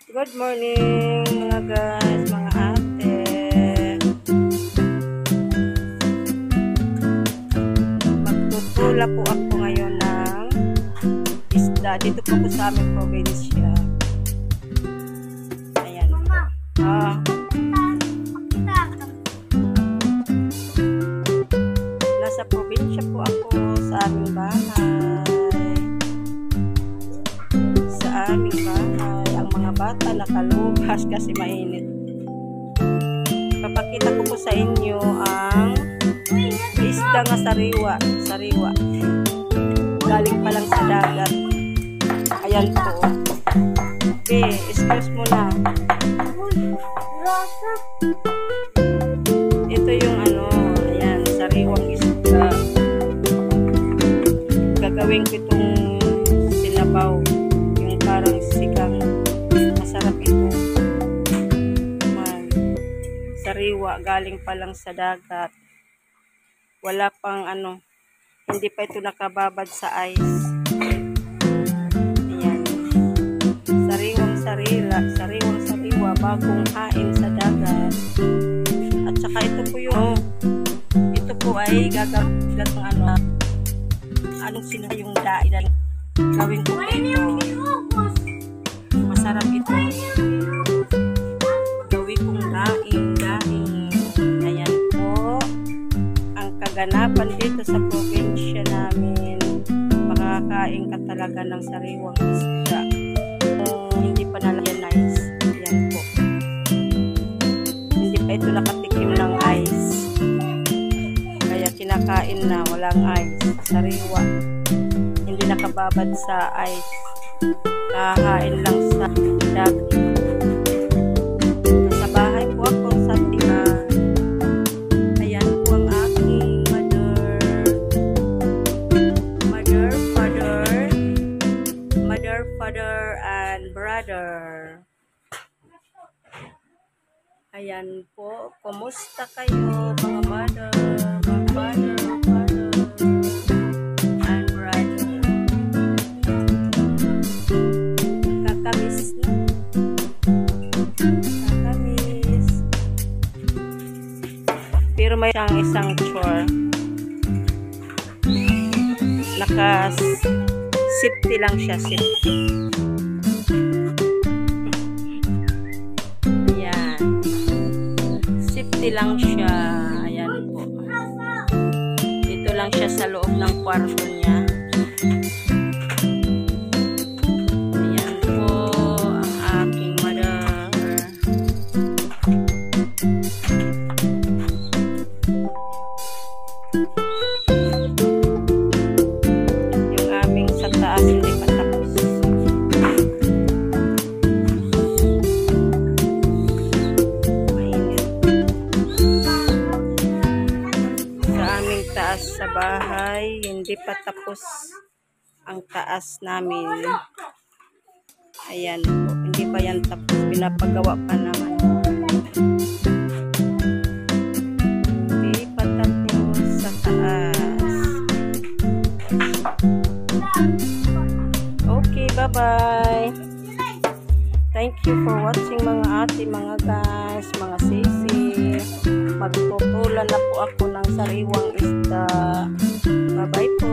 Good morning mga guys, mga ate. Magtutula po ako ngayon ng isda. Dito po po sa aming probinsya. Ayan. Nasa probinsya po ako sa aming bahay. Sa aming bahay. Ang mga bata nakalubas kasi mainit. Papakita ko po sa inyo ang isda nga sariwa. Galing pa lang sa dagat. Ayan po. Okay, excuse mo na. Ito yung ayan, sariwang isda. Gagawin ko itong sinabaw. Yung parang sigang. Masarap ito. Sariwa, galing pa lang sa dagat. Wala pang hindi pa ito nakababad sa ice. Ayan. Sariwang sariwa, bagong hain sa dagat. At saka ito po ay gagawin ng anong sila yung dailan. Gawin ko ito. Masarap ito. Gawin kong daing. Ayan po. Ang kaganapan dito sa probinsya namin. Makakain ka talaga ng sariwang isda. Hindi pa nalagyan ng ice. Ayan po. Hindi pa ito nakatikim ng ice. Kaya kinakain na walang ice. Sariwa. Hindi nakababad sa ice. Kakain lang sa dagat. Sa bahay po ako sa tindahan. Ayan po ang aking mother, father, and brother. Ayan po. Kumusta kayo mga mother, mga father, and brother? Kakamis na. Kakamis. Pero may isang chore. Safety lang siya, safety. Ayan. Safety lang siya. Ayan po. Dito lang siya sa loob ng kwarto niya. Ayan po ang aking mother. Hindi pa tapos. Mainit. Sa aming taas sa bahay, hindi pa tapos ang taas namin. Ayan po. Hindi pa yan tapos. Pinapagawa pa naman. Hindi pa tapos sa taas. Okay, bye-bye. Thank you for watching mga ate, mga guys, mga sisi. Magtutulan na po ako ng sariwang isda. Bye-bye po.